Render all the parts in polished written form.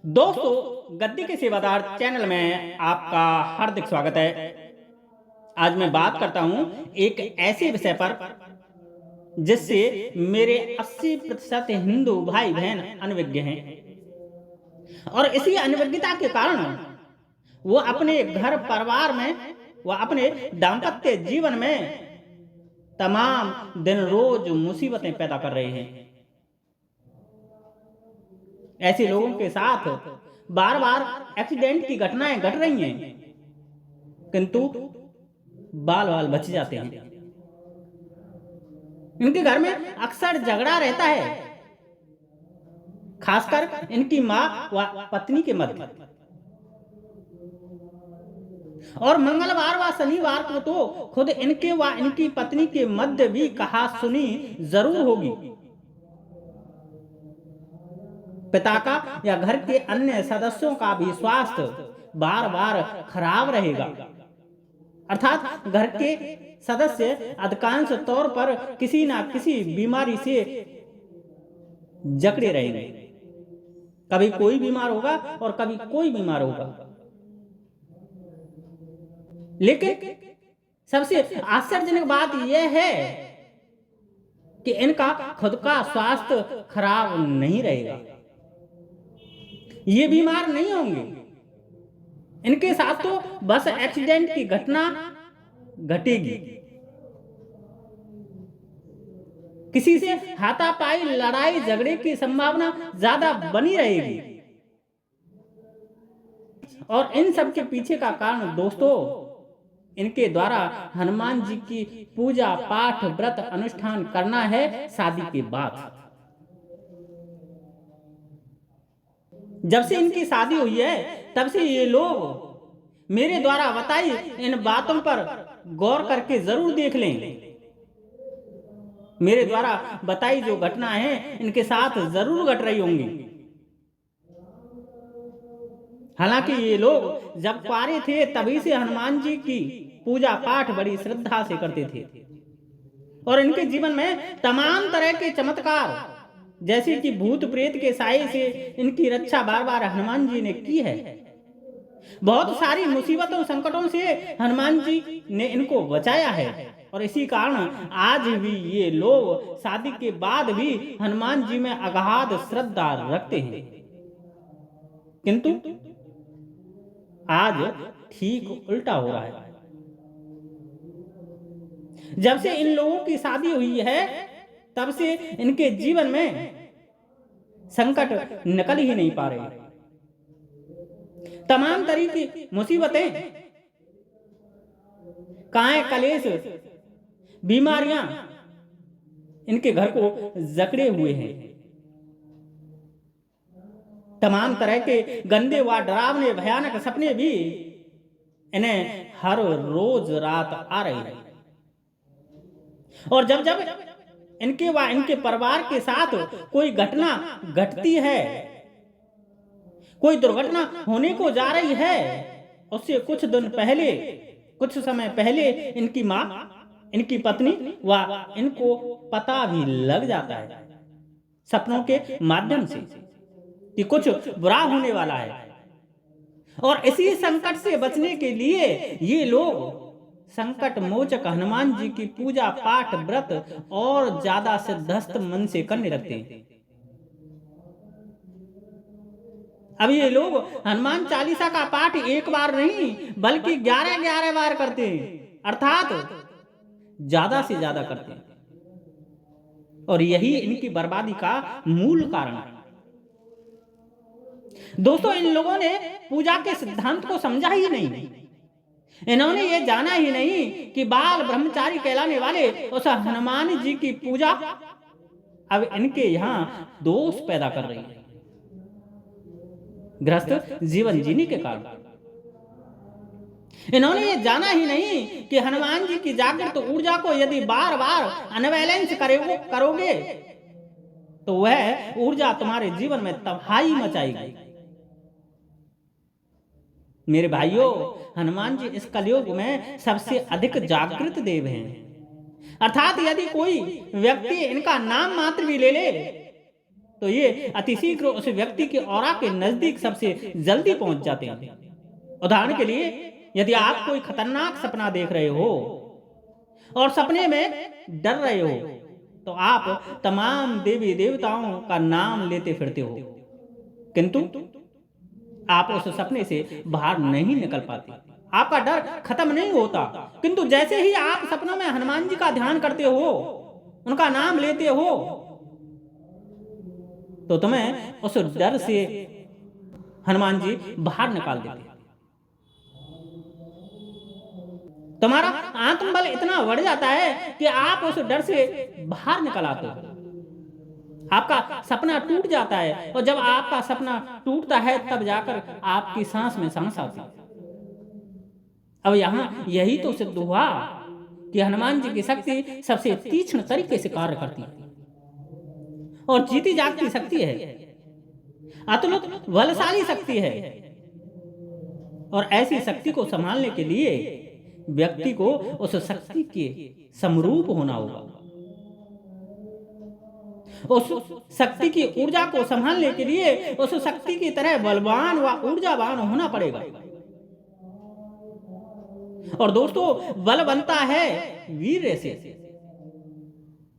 दोस्तों, गद्दी के सेवादार चैनल में आपका हार्दिक स्वागत है। आज मैं बात करता हूं एक ऐसे विषय पर जिससे मेरे 80% हिंदू भाई बहन अनभिज्ञ हैं और इसी अनभिज्ञता के कारण वो अपने घर परिवार में व अपने दाम्पत्य जीवन में तमाम दिन रोज मुसीबतें पैदा कर रहे हैं। ऐसे लोगों के साथ बार बार एक्सीडेंट की घटनाएं घट रही हैं, किंतु बाल बाल बच जाते हैं। इनके घर में अक्सर झगड़ा रहता है, खासकर इनकी मां व पत्नी के मध्य। और मंगलवार व शनिवार को तो खुद इनके व इनकी पत्नी के मध्य भी कहा सुनी जरूर होगी। पिता का या घर के अन्य सदस्यों का भी स्वास्थ्य बार बार खराब रहेगा, अर्थात घर के सदस्य अधिकांश तौर पर किसी ना किसी बीमारी से जकड़े रहेंगे। कभी कोई बीमार होगा और कभी कोई बीमार होगा। लेकिन सबसे आश्चर्यजनक बात यह है कि इनका खुद का स्वास्थ्य खराब नहीं रहेगा, ये बीमार नहीं होंगे। इनके साथ तो बस एक्सीडेंट की घटना घटेगी, किसी से हाथापाई लड़ाई झगड़े की संभावना ज्यादा बनी रहेगी। और इन सब के पीछे का कारण दोस्तों, इनके द्वारा हनुमान जी की पूजा पाठ व्रत अनुष्ठान करना है शादी के बाद। जब से इनकी शादी हुई है तब से ये लोग मेरे द्वारा बताई इन बातों पर गौर करके जरूर देख लें। मेरे द्वारा बताई जो घटना है इनके साथ जरूर घट रही होंगी। हालांकि ये लोग जब कुंवारे थे तभी से हनुमान जी की पूजा पाठ बड़ी श्रद्धा से करते थे और इनके जीवन में तमाम तरह के चमत्कार जैसे कि भूत प्रेत के साये से इनकी रक्षा बार बार हनुमान जी ने की है। बहुत सारी मुसीबतों संकटों से हनुमान जी ने इनको बचाया है और इसी कारण आज भी ये लोग शादी के बाद भी हनुमान जी में अगाध श्रद्धा रखते हैं। किंतु आज ठीक उल्टा हो रहा है। जब से इन लोगों की शादी हुई है तब से इनके जीवन में संकट निकल ही नहीं पा रहे। तमाम तरह की मुसीबतें, काए कलेश, बीमारियां इनके घर को जकड़े हुए हैं। तमाम तरह के गंदे व डरावने भयानक सपने भी इन्हें हर रोज रात आ रही है। और जब जब इनके व इनके परिवार के साथ कोई घटना घटती है, कोई दुर्घटना होने को जा रही है, उससे कुछ दिन पहले, कुछ समय पहले इनकी मां, इनकी पत्नी व इनको पता भी लग जाता है सपनों के माध्यम से कि कुछ बुरा होने वाला है। और इसी संकट से बचने के लिए ये लोग संकट मोचक हनुमान जी की पूजा पाठ व्रत और ज्यादा सिद्धस्त मन से करने लगते हैं। अब ये लोग हनुमान चालीसा का पाठ एक बार नहीं बल्कि 11-11 बार करते हैं, अर्थात ज्यादा से ज्यादा करते हैं। और यही इनकी बर्बादी का मूल कारण है। दोस्तों, इन लोगों ने पूजा के सिद्धांत को समझा ही नहीं। इन्होंने ये जाना ही नहीं कि बाल ब्रह्मचारी कहलाने वाले उस हनुमान जी की पूजा अब इनके यहां दोष पैदा कर रही है, गृहस्थ जीवन जीने के कारण। इन्होंने ये जाना ही नहीं कि हनुमान जी की जागृत ऊर्जा को यदि बार बार अनबैलेंस करोगे तो वह ऊर्जा तुम्हारे जीवन में तबाही मचाएगी। मेरे भाइयों, हनुमान जी इस कलयुग में सबसे अधिक जागृत देव हैं। अर्थात यदि कोई व्यक्ति इनका नाम मात्र भी ले ले तो ये अतिशीघ्र उस व्यक्ति के ऑरा के नजदीक सबसे जल्दी पहुंच जाते हैं। उदाहरण के लिए, यदि आप कोई खतरनाक सपना देख रहे हो और सपने में डर रहे हो, तो आप तमाम देवी देवताओं का नाम लेते फिरते हो, किंतु आप उस सपने से बाहर नहीं निकल पाते। आपका डर खत्म नहीं होता, किंतु जैसे ही आप सपनों में हनुमान जी का ध्यान करते हो, उनका नाम लेते हो, तो तुम्हें उस डर से हनुमान जी बाहर निकाल देते हैं। तुम्हारा आत्मबल इतना बढ़ जाता है कि आप उस डर से बाहर निकल आते हो। आपका सपना टूट जाता है, और जब आपका सपना टूटता है तब जाकर आपकी सांस में सांस आती है। अब यहां यही तो सिद्ध हुआ कि हनुमान जी की शक्ति सबसे तीक्ष्ण तरीके से कार्य करती है और जीती जागती शक्ति है, अतुलित बलशाली शक्ति है। और ऐसी शक्ति को संभालने के लिए व्यक्ति को उस शक्ति के समरूप होना होगा। उस शक्ति की ऊर्जा को संभालने के लिए उस शक्ति की तरह बलवान व ऊर्जावान होना पड़ेगा। और दोस्तों, बल बनता है वीर्य से,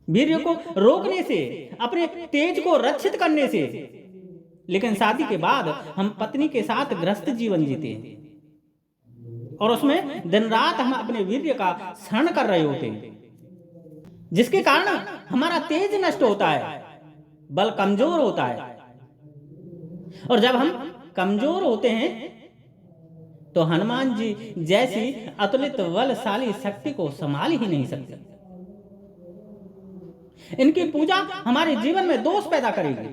वीर्य को रोकने से, अपने तेज को रक्षित करने से। लेकिन शादी के बाद हम पत्नी के साथ गृहस्थ जीवन जीते हैं और उसमें दिन रात हम अपने वीर्य का क्षरण कर रहे होते हैं, जिसके कारण हमारा तेज नष्ट होता है, बल कमजोर होता है। और जब हम कमजोर होते हैं तो हनुमान जी जैसी अतुलित बलशाली शक्ति को संभाल ही नहीं सकते। इनकी पूजा हमारे जीवन में दोष पैदा करेगी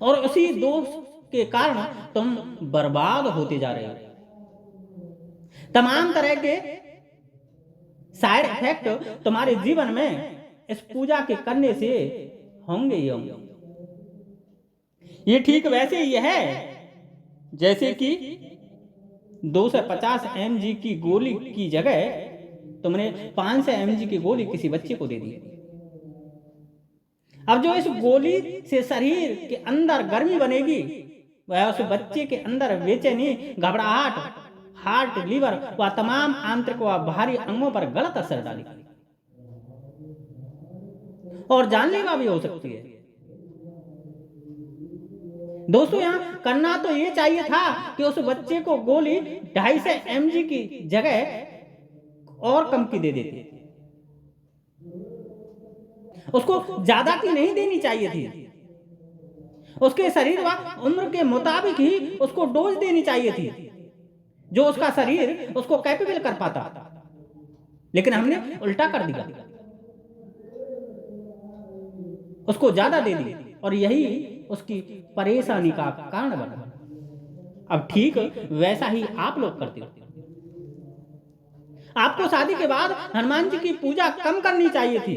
और उसी दोष के कारण तुम बर्बाद होते जा रहे हो। तमाम तरह के साइड इफेक्ट तुम्हारे जीवन में इस पूजा के करने से होंगे ही होंगे। ये ठीक वैसे ही है जैसे कि 250 mg की गोली की जगह तुमने 500 mg की गोली किसी बच्चे को दे दी। अब जो इस गोली से शरीर के अंदर गर्मी बनेगी, वह उस बच्चे के अंदर बेचैनी, घबराहट, हार्ट, लीवर व तमाम आंतरिक व बाहरी अंगों पर गलत असर डालेगी और जानलेवा भी हो सकती है। दोस्तों, यहां करना तो ये चाहिए था कि उस बच्चे को गोली 250 mg की जगह और कम की दे देती, उसको ज्यादा की नहीं देनी चाहिए थी। उसके शरीर व उम्र के मुताबिक ही उसको डोज देनी चाहिए थी, जो उसका शरीर उसको कैपेबल कर पाता। लेकिन हमने उल्टा कर दिया, उसको ज्यादा दे दी और यही उसकी परेशानी का कारण बना। अब ठीक वैसा ही आप लोग करते हो। आपको शादी के बाद हनुमान जी की पूजा कम करनी चाहिए थी,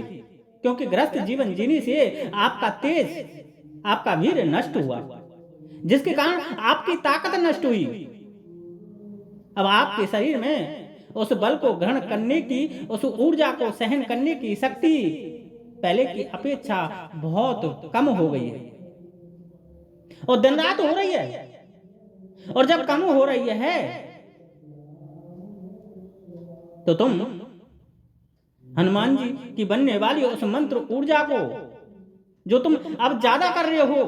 क्योंकि गृहस्थ जीवन जीने से आपका तेज, आपका वीर नष्ट हुआ, जिसके कारण आपकी ताकत नष्ट हुई। अब आपके शरीर में उस बल को ग्रहण करने की, उस ऊर्जा को सहन करने की शक्ति पहले की अपेक्षा बहुत कम हो गई है और दिन रात हो रही है। और जब कम हो रही है तो तुम हनुमान जी की बनने वाली उस मंत्र ऊर्जा को, जो तुम अब ज्यादा कर रहे हो,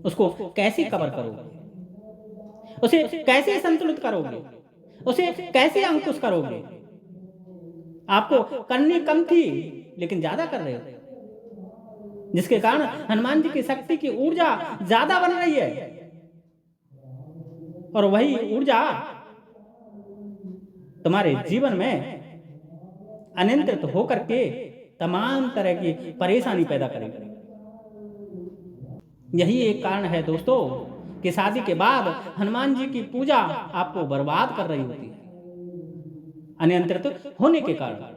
उसको कैसे कवर करोगे, उसे कैसे संतुलित करोगे, उसे कैसे अंकुश करोगे? आपको करनी कम थी लेकिन ज्यादा कर रहे हो, जिसके कारण हनुमान जी की शक्ति की ऊर्जा ज्यादा बन रही है और वही ऊर्जा तुम्हारे जीवन में अनियंत्रित होकर के तमाम तरह की परेशानी पैदा करेगी। यही एक कारण है दोस्तों कि शादी के बाद हनुमान जी की पूजा आपको बर्बाद कर रही होती है, अनियंत्रित होने के कारण।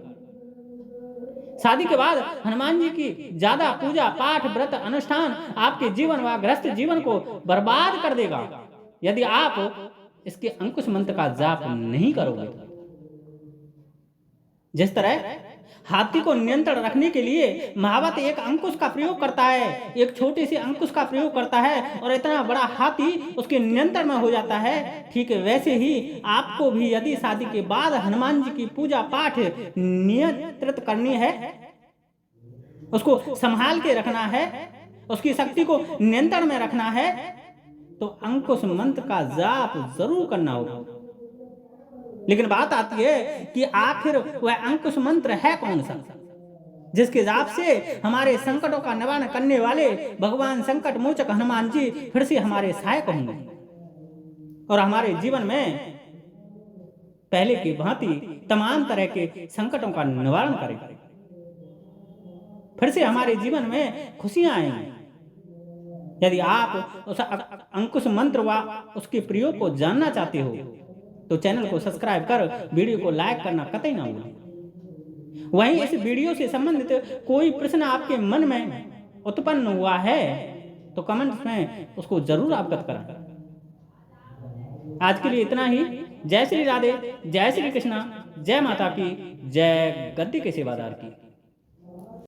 शादी के बाद हनुमान जी की ज्यादा पूजा पाठ व्रत अनुष्ठान आपके जीवन व गृहस्थ जीवन को बर्बाद कर देगा यदि आप इसके अंकुश मंत्र का जाप नहीं करोगे। जिस तरह हाथी को नियंत्रण रखने के लिए महावत एक अंकुश का प्रयोग करता है, एक छोटे से अंकुश का प्रयोग करता है और इतना बड़ा हाथी उसके नियंत्रण में हो जाता है। ठीक है, वैसे ही आपको भी यदि शादी के बाद हनुमान जी की पूजा पाठ नियंत्रित करनी है, उसको संभाल के रखना है, उसकी शक्ति को नियंत्रण में रखना है, तो अंकुश मंत्र का जाप जरूर करना होगा। लेकिन बात आती है कि आखिर वह अंकुश मंत्र है कौन सा, जिसके जाप से हमारे संकटों का निवारण करने वाले भगवान संकट मोचक हनुमान जी फिर से हमारे सहायक होंगे और हमारे जीवन में पहले की भांति तमाम तरह के संकटों का निवारण करेंगे। फिर से हमारे जीवन में खुशियां आएंगी। यदि आप उस अंकुश मंत्र व उसके प्रयोग को जानना चाहते हो तो चैनल को सब्सक्राइब कर वीडियो को लाइक करना कतई ना भूलें। वहीं इस वीडियो से संबंधित कोई प्रश्न आपके मन में उत्पन्न हुआ है तो कमेंट्स में उसको जरूर अवगत कराएं। आज के लिए इतना ही। जय श्री राधे, जय श्री कृष्णा, जय माता की, जय गद्दी के सेवादार की।